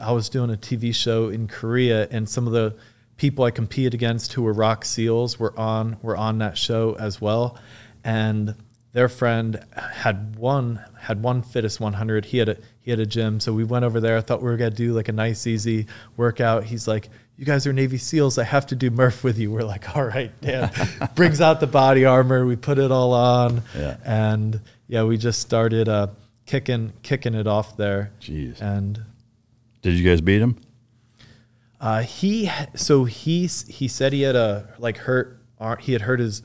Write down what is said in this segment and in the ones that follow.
I was doing a TV show in Korea, and some of the people I competed against who were rock seals were on that show as well. And their friend had won Fittest 100. He had a gym, so we went over there. I thought we were gonna do like a nice easy workout. He's like, "You guys are Navy SEALs. I have to do Murph with you." We're like, "All right, Dan." Brings out the body armor. We put it all on, and we just started kicking it off there. Jeez. And did you guys beat him? He said he had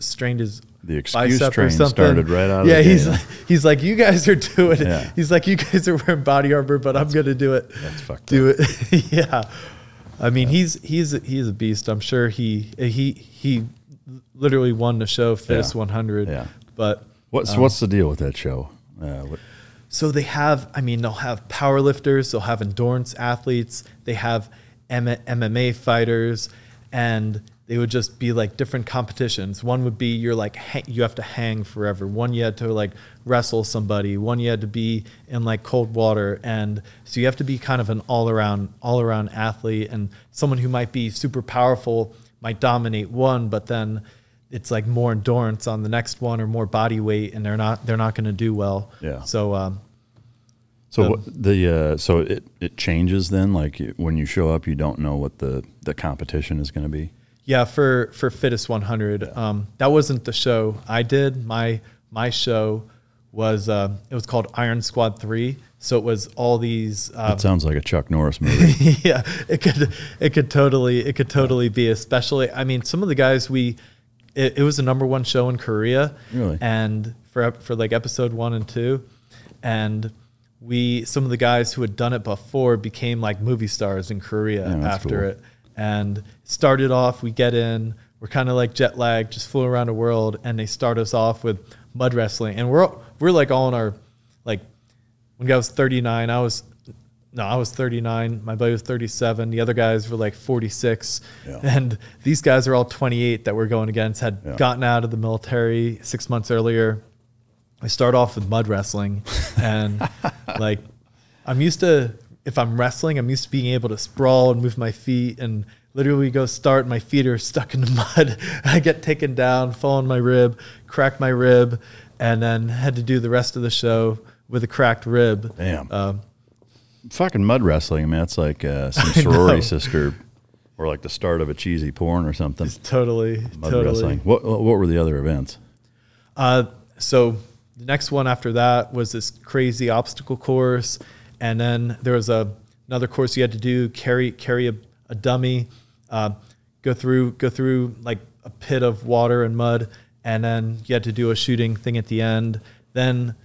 strained his the excuse bicep train or something. Started right out of the gate. He's like, "You guys are doing it." Yeah. He's like, "You guys are wearing body armor, but I'm gonna do it." That's fucked do up. it. Yeah. I mean, he's a beast. I'm sure he literally won the show Fittest 100. Yeah. But what's the deal with that show? So they'll have powerlifters, they'll have endurance athletes, they have MMA fighters, and they would just be like different competitions. One would be you have to hang forever. One you had to like wrestle somebody. One you had to be in like cold water, and so you have to be kind of an all around athlete. And someone who might be super powerful might dominate one, but then it's like more endurance on the next one or more body weight, and they're not going to do well. Yeah. So so it changes then. Like when you show up, you don't know what the competition is going to be. Yeah, for Fittest 100, that wasn't the show I did. My show was it was called Iron Squad 3. So it was all these. That sounds like a Chuck Norris movie. Yeah, it could totally be. Especially, I mean, some of the guys it was the #1 show in Korea. Really? And for like episode 1 and 2, and some of the guys who had done it before became like movie stars in Korea after it. And started off, we get in, we're kind of like jet lagged, just flew around the world, and they start us off with mud wrestling. And we're like all in our, like, when I was 39, I was 39, my buddy was 37, the other guys were like 46. Yeah. And these guys are all 28 that we're going against, had gotten out of the military 6 months earlier. I start off with mud wrestling, and like, I'm used to, if I'm wrestling, I'm used to being able to sprawl and move my feet, and literally go start, my feet are stuck in the mud. I get taken down, fall on my rib, crack my rib, and then had to do the rest of the show with a cracked rib. Damn. Fucking mud wrestling, man. It's like some sorority sister, or like the start of a cheesy porn or something. It's totally. Wrestling. What were the other events? So the next one after that was this crazy obstacle course. And then there was another course you had to do, carry a dummy, go through like a pit of water and mud, and then you had to do a shooting thing at the end. Then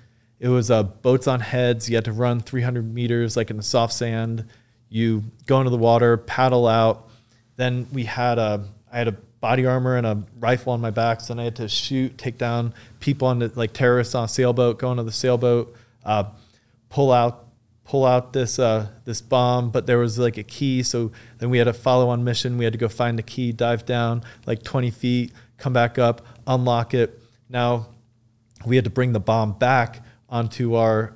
it was boats on heads. You had to run 300 meters like in the soft sand. You go into the water, paddle out. Then I had a body armor and a rifle on my back, so then I had to take down people on like terrorists on a sailboat, go into the sailboat, pull out this bomb, but there was like a key, so then we had a follow-on mission. We had to go find the key, dive down like 20 feet, come back up, unlock it. Now we had to bring the bomb back onto our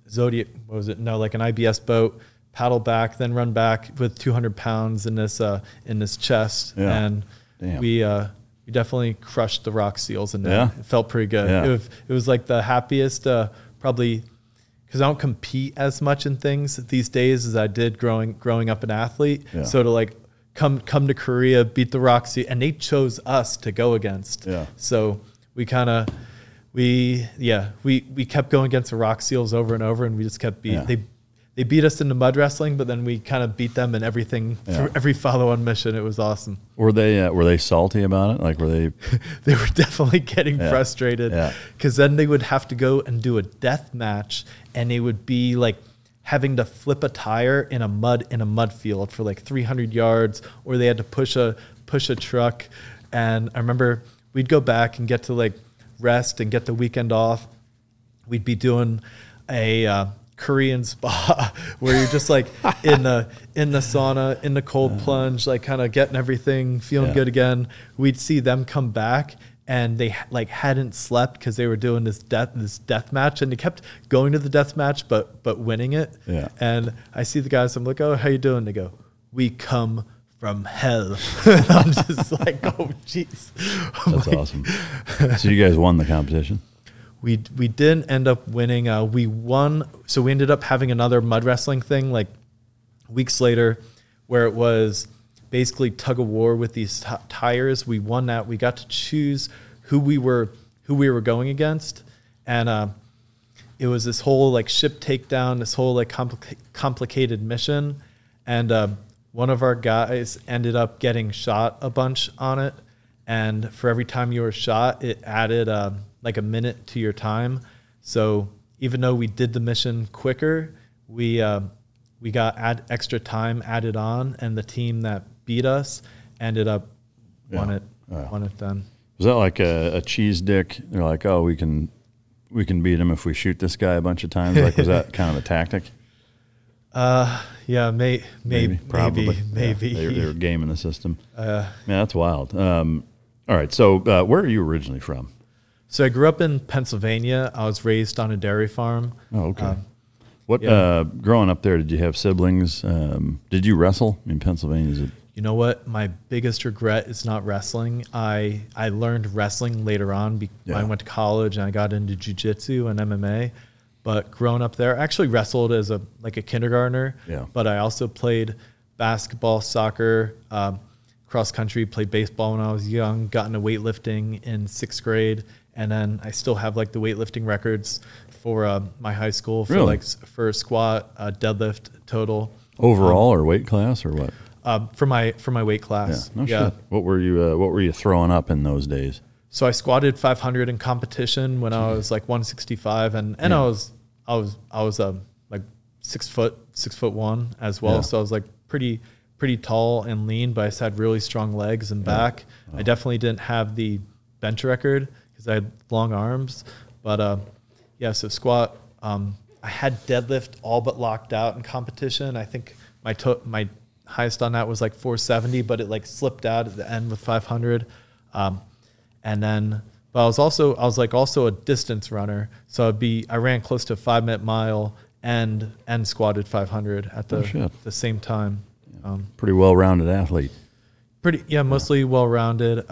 Zodiac, what was it? No, like an IBS boat, paddle back, then run back with 200 pounds in this chest. Yeah. And damn. we definitely crushed the rock seals in there. Yeah. It felt pretty good. Yeah. It was like the happiest, probably, because I don't compete as much in things these days as I did growing up an athlete. Yeah. So to like come to Korea, beat the rock seal, and they chose us to go against. Yeah. So we kept going against the rock seals over and over, and we just kept beating. They beat us in the mud wrestling, but then we kind of beat them in everything. Yeah. For every follow-on mission. It was awesome. Were they salty about it? Like, were they? They were definitely getting frustrated, because then they would have to go and do a death match, and they would be like having to flip a tire in a mud field for like 300 yards, or they had to push a truck. And I remember we'd go back and get to like rest and get the weekend off. We'd be doing a Korean spa where you're just like in the sauna, in the cold plunge, like kind of getting everything, feeling good again. We'd see them come back and they like hadn't slept because they were doing this death match, and they kept going to the death match but winning it. Yeah. And I see the guys, I'm like, oh, how you doing? They go, we come from hell. And I'm just like, oh jeez. That's awesome. So you guys won the competition? We didn't end up winning. We won, so we ended up having another mud wrestling thing like weeks later, where it was basically tug of war with these tires. We won that. We got to choose who we were going against, and it was this whole like ship takedown, this whole like complicated mission, and one of our guys ended up getting shot a bunch on it, and for every time you were shot, it added like a minute to your time. So even though we did the mission quicker, we got extra time added on, and the team that beat us ended up won it then. Was that like a cheese dick? They're like, oh, we can beat him if we shoot this guy a bunch of times. Like, was that kind of a tactic? Yeah, maybe. Probably. Maybe. Yeah, they were gaming the system. Man, that's wild. All right, so where are you originally from? So I grew up in Pennsylvania. I was raised on a dairy farm. Oh, okay. Growing up there, did you have siblings? Did you wrestle in Pennsylvania? You know what? My biggest regret is not wrestling. I learned wrestling later on. I went to college and I got into jiu-jitsu and MMA. But growing up there, I actually wrestled as a kindergartner. Yeah. But I also played basketball, soccer, cross country, played baseball when I was young, got into weightlifting in 6th grade. And then I still have like the weightlifting records for my high school for for squat, deadlift, total. Overall or weight class or what? For my weight class. Yeah. No shit. What were you throwing up in those days? So I squatted 500 in competition when I was like 165, and I was like 6'1" as well. Yeah. So I was like pretty tall and lean, but I just had really strong legs and back. Oh. I definitely didn't have the bench record because I had long arms, but so squat. I had deadlift all but locked out in competition. I think my highest on that was like 470, but it like slipped out at the end with 500. And then, but I was also a distance runner. So I ran close to a 5-minute mile and squatted 500 at the same time. Pretty well-rounded athlete. Mostly well-rounded.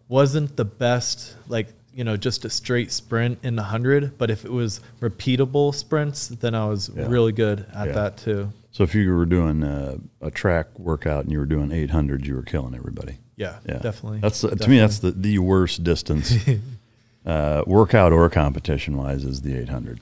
Wasn't the best, just a straight sprint in the 100, but if it was repeatable sprints, then I was really good at that too. So if you were doing a track workout and you were doing 800, you were killing everybody. Yeah, definitely. To me, that's the worst distance, workout or competition wise, is the 800.